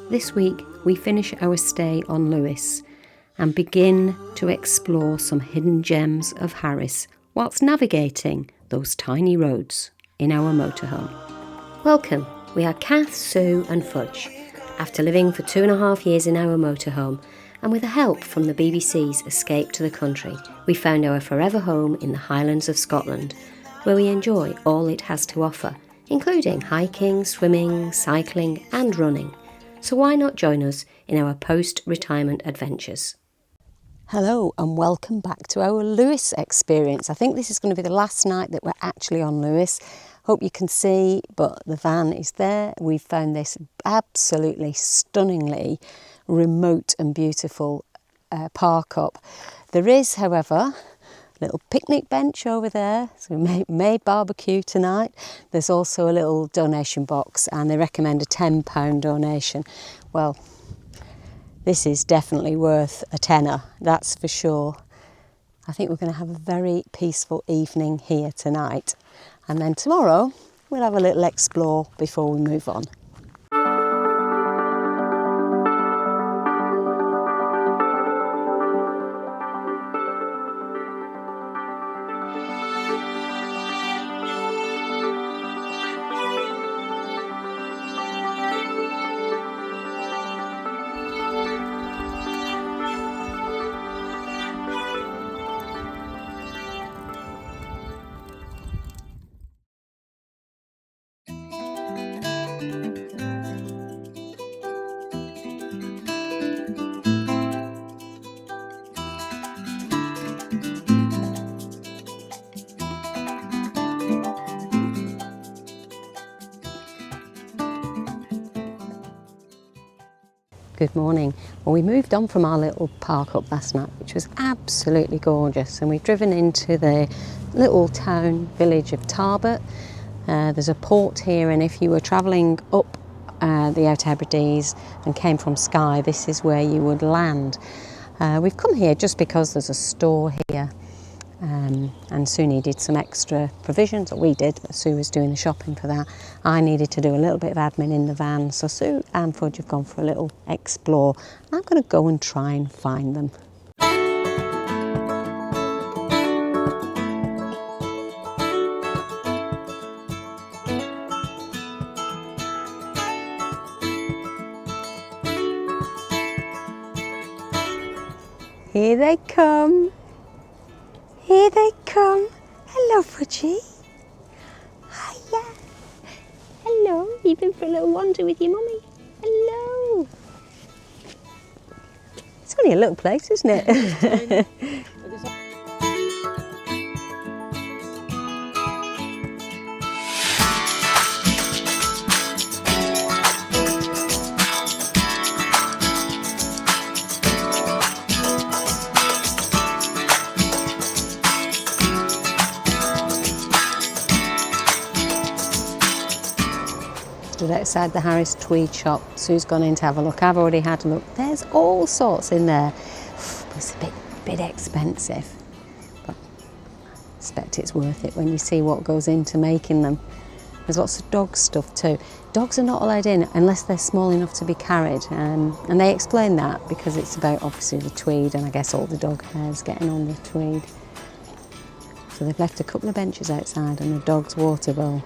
This week we finish our stay on Lewis and begin to explore some hidden gems of Harris whilst navigating those tiny roads in our motorhome. Welcome, we are Kath, Sue and Fudge. After living for 2.5 years in our motorhome and with the help from the BBC's Escape to the Country, we found our forever home in the Highlands of Scotland, where we enjoy all it has to offer, including hiking, swimming, cycling and running. So why not join us in our post-retirement adventures? Hello and welcome back to our Lewis experience. I think this is going to be the last night that we're actually on Lewis. Hope you can see, but the van is there. We've found this absolutely stunningly remote and beautiful park up. There is, however, a little picnic bench over there, so we may barbecue tonight. There's also a little donation box and they recommend a £10 donation. Well, this is definitely worth a tenner, that's for sure. I think we're going to have a very peaceful evening here tonight. And then tomorrow we'll have a little explore before we move on. Good morning. Well, we moved on from our little park up last night, which was absolutely gorgeous, and we've driven into the little town village of Tarbert. There's a port here, and if you were travelling up the Outer Hebrides and came from Skye, this is where you would land. We've come here just because there's a store here, and Sue needed some extra provisions, or we did, but Sue was doing the shopping for that. I needed to do a little bit of admin in the van, so Sue and Fudge have gone for a little explore. I'm going to go and try and find them. Here they come. Here they come. Hello, Fudgie. Hiya. Hello. You've been for a little wander with your mummy. Hello. It's only a little place, isn't it? Stood outside the Harris tweed shop. Sue's gone in to have a look. I've already had a look. There's all sorts in there. It's a bit expensive, but I expect it's worth it when you see what goes into making them. There's lots of dog stuff too. Dogs are not allowed in unless they're small enough to be carried, and they explain that because it's about obviously the tweed and I guess all the dog hairs getting on the tweed. So they've left a couple of benches outside and a dog's water bowl.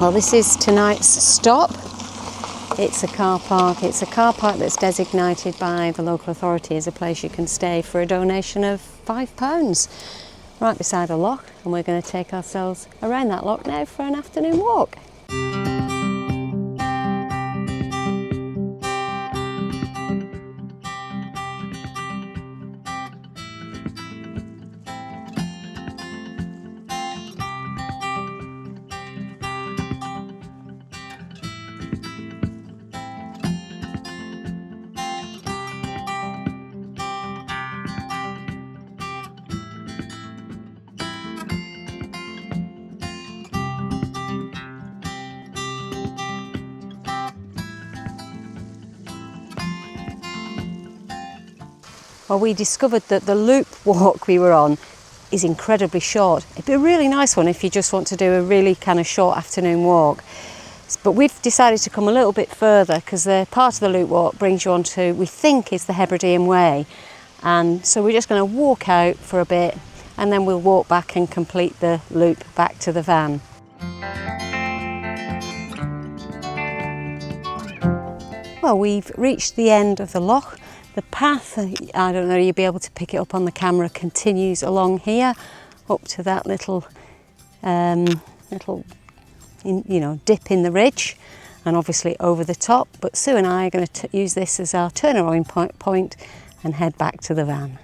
Well, this is tonight's stop. It's a car park. It's a car park that's designated by the local authority as a place you can stay for a donation of £5, right beside a loch, and we're going to take ourselves around that loch now for an afternoon walk. Well, we discovered that the loop walk we were on is incredibly short. It'd be a really nice one if you just want to do a really kind of short afternoon walk. But we've decided to come a little bit further because the part of the loop walk brings you onto, we think, is the Hebridean Way. And so we're just going to walk out for a bit and then we'll walk back and complete the loop back to the van. Well, we've reached the end of the loch. The path, I don't know, you'll be able to pick it up on the camera, continues along here up to that little dip in the ridge, and obviously over the top. But Sue and I are going to use this as our turnaround point and head back to the van.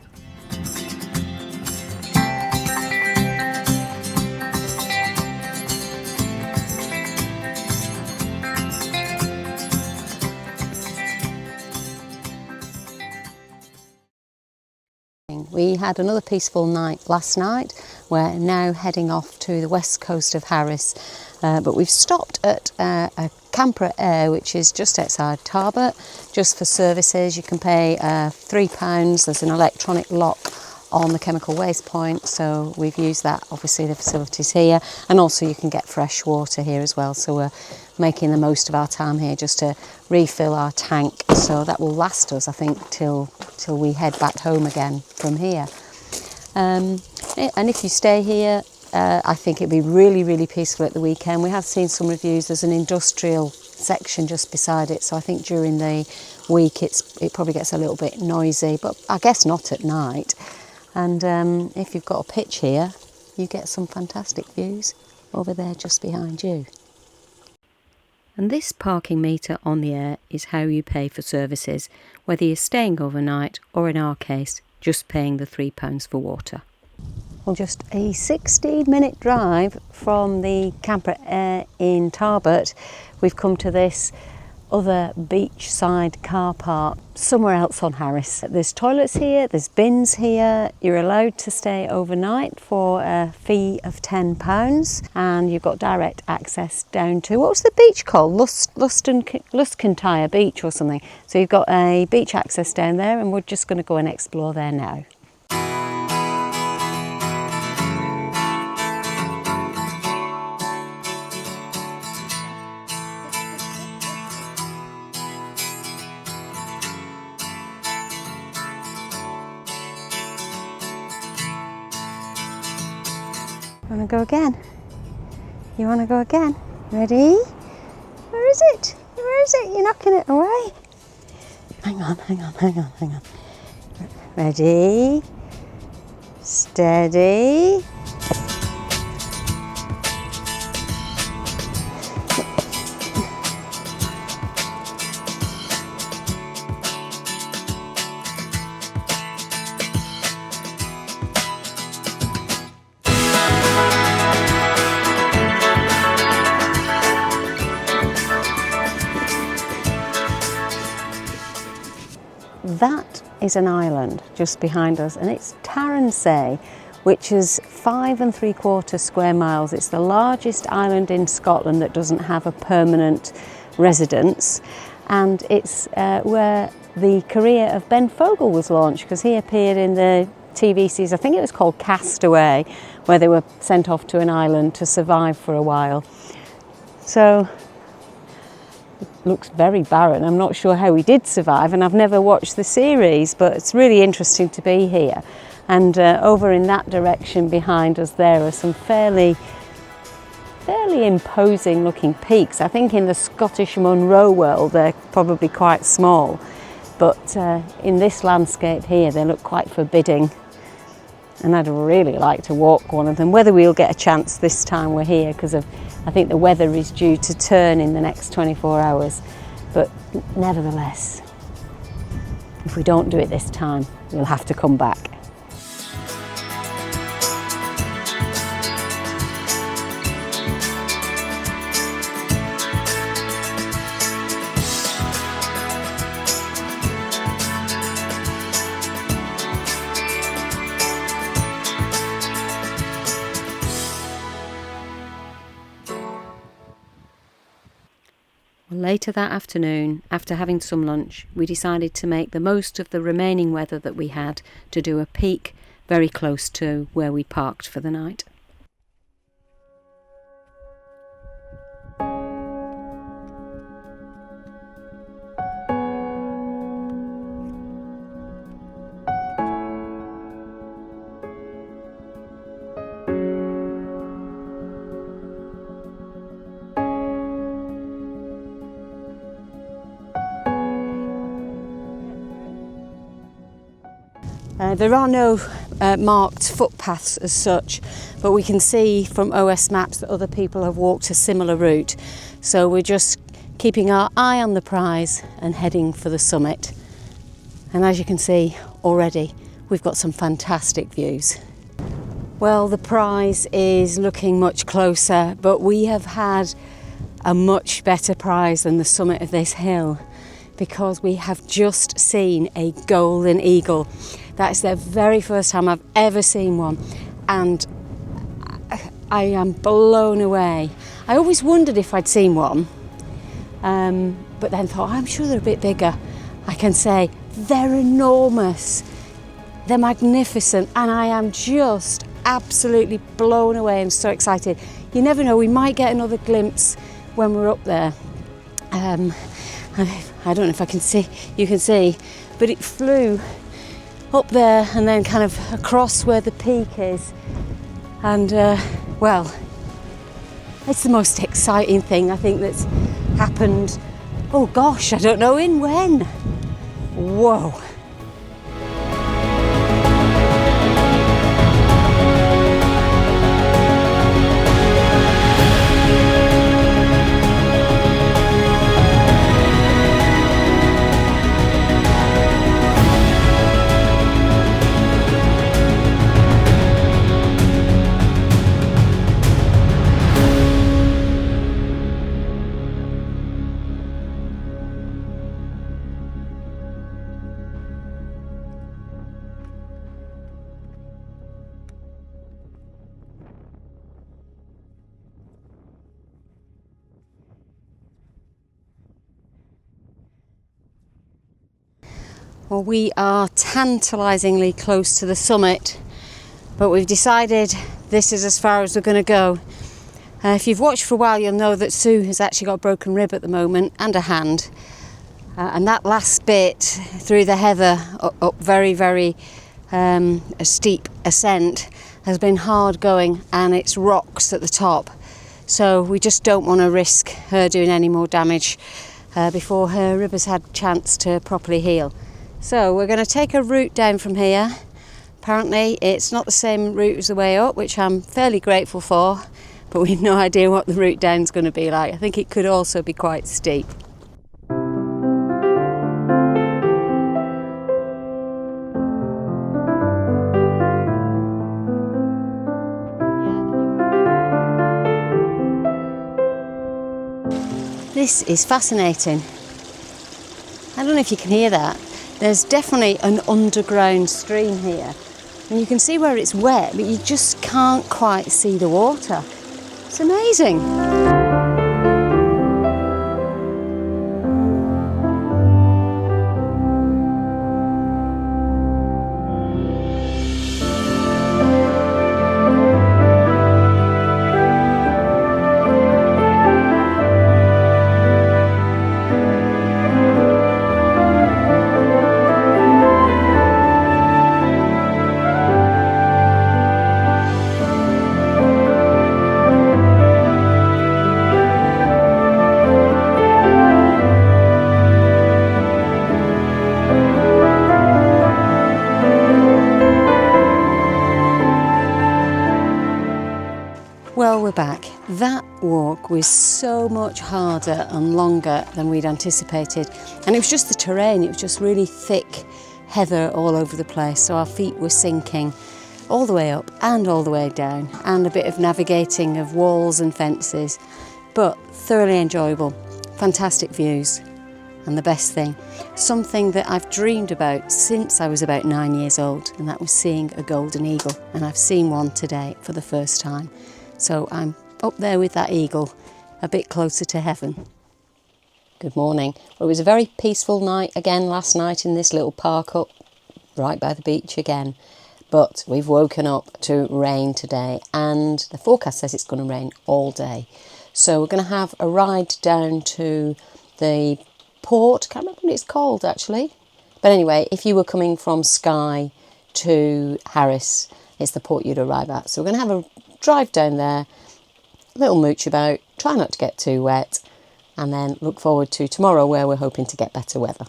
We had another peaceful night last night. We're now heading off to the west coast of Harris, but we've stopped at a camper air which is just outside Tarbert, just for services. You can pay £3. There's an electronic lock on the chemical waste point, so we've used that, obviously the facilities here, and also you can get fresh water here as well, so we're making the most of our time here just to refill our tank, so that will last us, I think, till we head back home again from here. And if you stay here, I think it'd be really peaceful at the weekend. We have seen some reviews. There's an industrial section just beside it, so I think during the week it probably gets a little bit noisy, but I guess not at night. And if you've got a pitch here, you get some fantastic views over there just behind you. And this parking meter on the air is how you pay for services, whether you're staying overnight or, in our case, just paying the £3 for water. Well, just a 60-minute drive from the camper air in Tarbert, we've come to this other beachside car park somewhere else on Harris. There's toilets here, there's bins here. You're allowed to stay overnight for a fee of £10, and you've got direct access down to, what was the beach called? Luskintyre beach or something. So you've got a beach access down there, and we're just going to go and explore there now. You want to go again? You want to go again? Ready? Where is it? Where is it? You're knocking it away. Hang on. Ready? Steady. That is an island just behind us, and it's Tarrant, which is 5 3/4 square miles. It's the largest island in Scotland that doesn't have a permanent residence, and it's where the career of Ben Fogle was launched, because he appeared in the TV series, I think it was called Castaway, where they were sent off to an island to survive for a while. So looks very barren. I'm not sure how he did survive, and I've never watched the series, but it's really interesting to be here. And over in that direction behind us there are some fairly imposing looking peaks. I think in the Scottish Munro world they're probably quite small, but in this landscape here they look quite forbidding, and I'd really like to walk one of them. Whether we'll get a chance this time we're here, because I think the weather is due to turn in the next 24 hours, but nevertheless, if we don't do it this time, we'll have to come back. Later that afternoon, after having some lunch, we decided to make the most of the remaining weather that we had to do a peak very close to where we parked for the night. There are no marked footpaths as such, but we can see from OS maps that other people have walked a similar route. So we're just keeping our eye on the prize and heading for the summit. And as you can see already, we've got some fantastic views. Well, the prize is looking much closer, but we have had a much better prize than the summit of this hill, because we have just seen a golden eagle. That's the very first time I've ever seen one, and I am blown away. I always wondered if I'd seen one, but then thought, I'm sure they're a bit bigger. I can say they're enormous, they're magnificent, and I am just absolutely blown away. I'm so excited. You never know, we might get another glimpse when we're up there. I don't know if I can see, you can see, but it flew up there and then kind of across where the peak is. And well, it's the most exciting thing I think that's happened. Oh gosh, I don't know in when. Whoa. Well, we are tantalisingly close to the summit, but we've decided this is as far as we're going to go. If you've watched for a while, you'll know that Sue has actually got a broken rib at the moment and a hand. And that last bit through the heather up very a steep ascent has been hard going, and it's rocks at the top. So we just don't want to risk her doing any more damage before her rib has had a chance to properly heal. So we're going to take a route down from here. Apparently it's not the same route as the way up, which I'm fairly grateful for, but we've no idea what the route down is going to be like. I think it could also be quite steep. This is fascinating. I don't know if you can hear that. There's definitely an underground stream here, and you can see where it's wet, but you just can't quite see the water. It's amazing. Well, we're back. That walk was so much harder and longer than we'd anticipated. And it was just the terrain, it was just really thick heather all over the place. So our feet were sinking all the way up and all the way down, and a bit of navigating of walls and fences, but thoroughly enjoyable. Fantastic views. And the best thing, something that I've dreamed about since I was about 9 years old, and that was seeing a golden eagle. And I've seen one today for the first time. So I'm up there with that eagle, a bit closer to heaven. Good morning. Well, it was a very peaceful night again last night in this little park up right by the beach again. but we've woken up to rain today, and the forecast says it's going to rain all day. So we're going to have a ride down to the port. Can't remember what it's called actually, but anyway, if you were coming from Skye to Harris, it's the port you'd arrive at. So we're going to have a drive down there, a little mooch about, try not to get too wet, and then look forward to tomorrow where we're hoping to get better weather.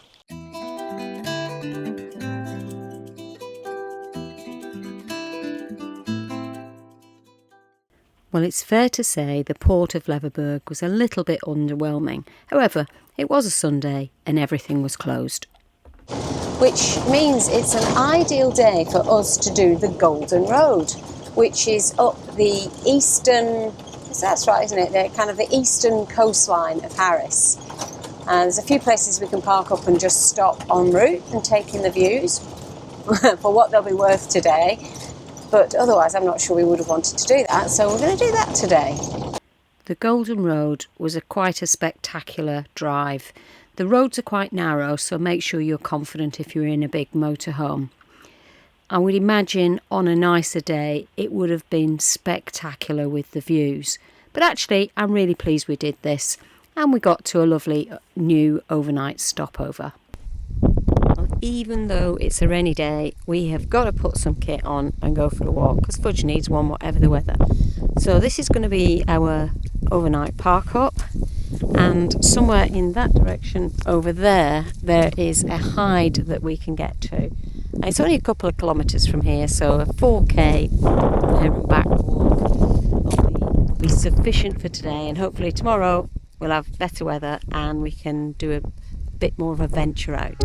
Well, it's fair to say the port of Leverburg was a little bit underwhelming. However, it was a Sunday and everything was closed. Which means it's an ideal day for us to do the Golden Road, which is up the eastern, that's right, isn't it? The kind of the eastern coastline of Harris. There's a few places we can park up and just stop en route and take in the views for what they'll be worth today. But otherwise, I'm not sure we would have wanted to do that, so we're going to do that today. The Golden Road was quite a spectacular drive. The roads are quite narrow, so make sure you're confident if you're in a big motorhome. I would imagine on a nicer day, it would have been spectacular with the views. But actually, I'm really pleased we did this, and we got to a lovely new overnight stopover. Even though it's a rainy day, we have got to put some kit on and go for a walk, because Fudge needs one whatever the weather. So this is going to be our overnight park up, and somewhere in that direction over there, there is a hide that we can get to. And it's only a couple of kilometres from here, so a 4k there and back walk will be sufficient for today, and hopefully tomorrow we'll have better weather and we can do a bit more of a venture out.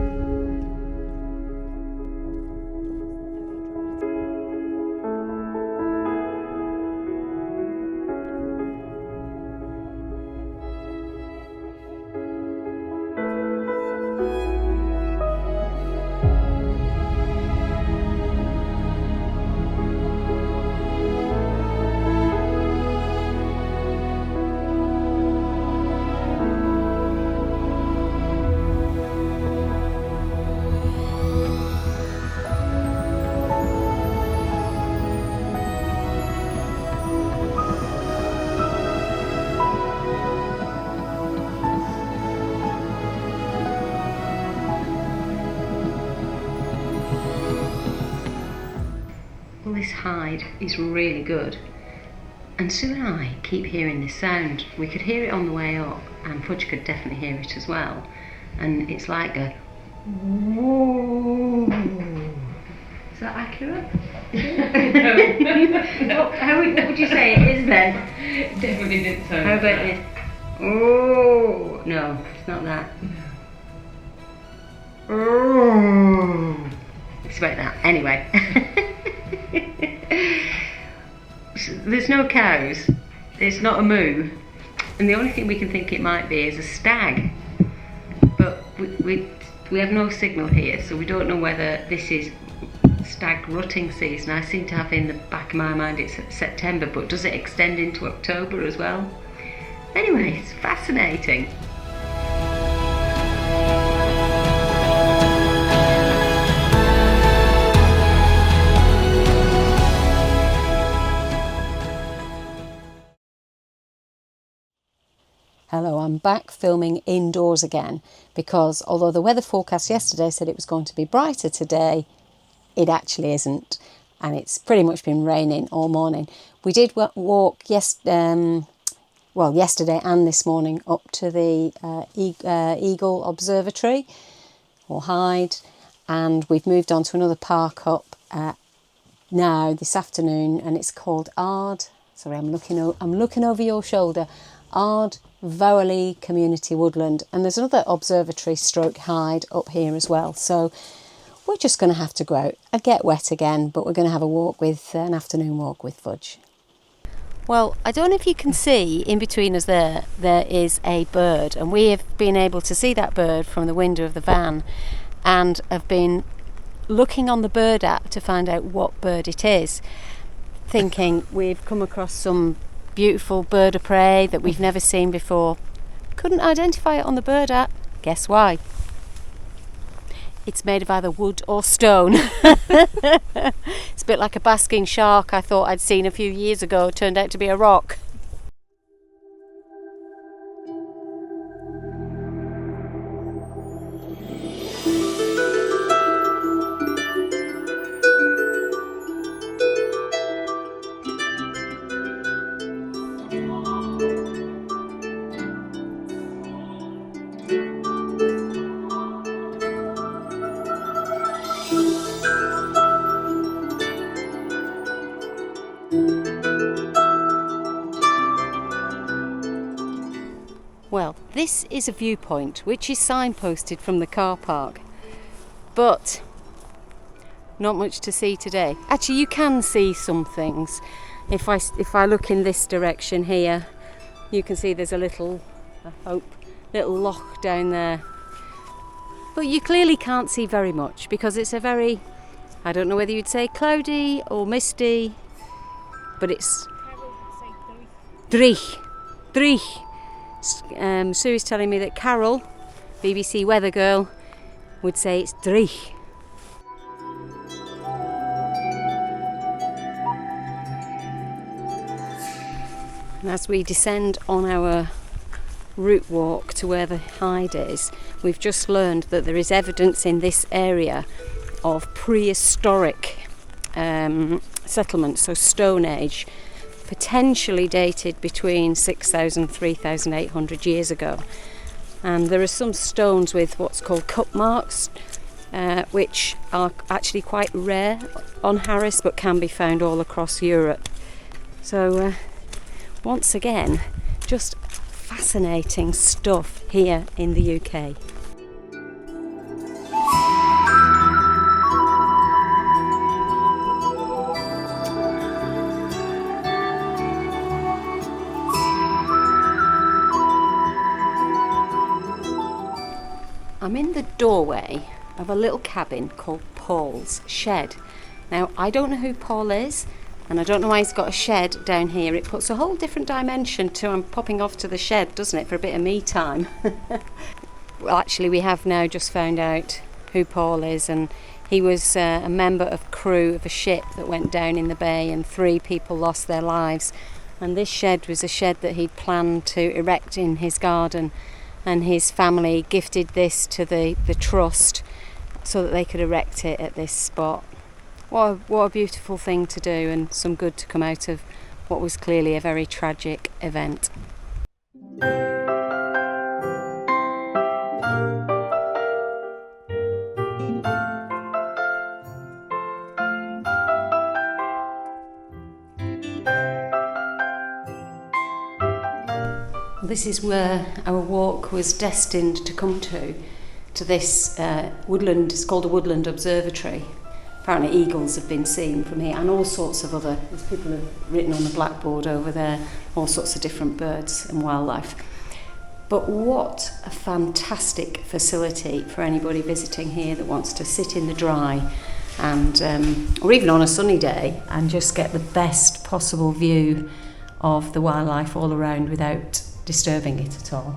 This hide is really good, and Sue and I keep hearing this sound. We could hear it on the way up, and Fudge could definitely hear it as well, and it's like a whoa. Is that accurate? No. How would you say it is then? It definitely didn't sound How about like this? Oh no, it's not that. Oh, it's about that. Anyway. There's no cows, it's not a moo, and the only thing we can think it might be is a stag, but we have no signal here, so we don't know whether this is stag rutting season. I seem to have in the back of my mind it's September, but does it extend into October as well? Anyway, it's fascinating. Hello, I'm back filming indoors again because although the weather forecast yesterday said it was going to be brighter today, it actually isn't, and it's pretty much been raining all morning. We did walk yesterday and this morning up to the Eagle Observatory or Hide, and we've moved on to another park up now this afternoon, and it's called Ard. Sorry, I'm looking over your shoulder. Ard Vowley Community Woodland, and there's another observatory stroke hide up here as well, so we're just going to have to go out and get wet again, but we're going to have an afternoon walk with Fudge. Well, I don't know if you can see in between us there is a bird, and we have been able to see that bird from the window of the van and have been looking on the bird app to find out what bird it is, thinking we've come across some beautiful bird of prey that we've never seen before. Couldn't identify it on the bird app. Guess why? It's made of either wood or stone. It's a bit like a basking shark I thought I'd seen a few years ago. It turned out to be a rock. Well, this is a viewpoint which is signposted from the car park, but not much to see today. Actually, you can see some things. If I look in this direction here, you can see there's a little, I hope, little loch down there. But you clearly can't see very much because it's a very, I don't know whether you'd say cloudy or misty, but it's Drich. Sue is telling me that Carol, BBC weather girl, would say it's Drich. And as we descend on our route walk to where the hide is, we've just learned that there is evidence in this area of prehistoric settlements, so Stone Age, potentially dated between 6,000 and 3,800 years ago. And there are some stones with what's called cup marks, which are actually quite rare on Harris but can be found all across Europe. So once again, just fascinating stuff here in the UK. I'm in the doorway of a little cabin called Paul's Shed. Now, I don't know who Paul is, and I don't know why he's got a shed down here. It puts a whole different dimension to I'm popping off to the shed, doesn't it, for a bit of me time? Well, actually, we have now just found out who Paul is, and he was a member of crew of a ship that went down in the bay, and 3 people lost their lives. And this shed was a shed that he'd planned to erect in his garden, and his family gifted this to the trust so that they could erect it at this spot. What a beautiful thing to do, and some good to come out of what was clearly a very tragic event. This is where our walk was destined to come to this woodland. It's called a woodland observatory. Apparently eagles have been seen from here, and all sorts of other, as people have written on the blackboard over there, all sorts of different birds and wildlife. But what a fantastic facility for anybody visiting here that wants to sit in the dry and or even on a sunny day and just get the best possible view of the wildlife all around without disturbing it at all.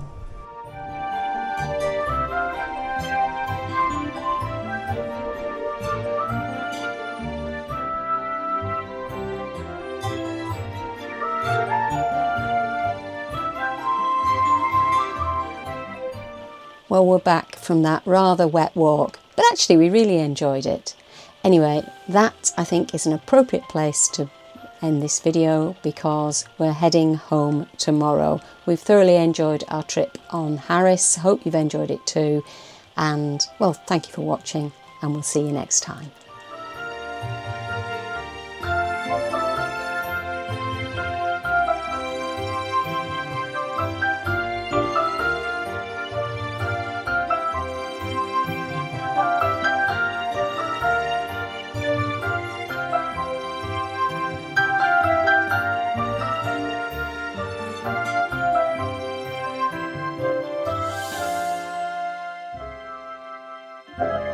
Well, we're back from that rather wet walk, but actually we really enjoyed it. Anyway, that I think is an appropriate place to end this video because we're heading home tomorrow. We've thoroughly enjoyed our trip on Harris. Hope you've enjoyed it too. And well, thank you for watching, and we'll see you next time. Bye.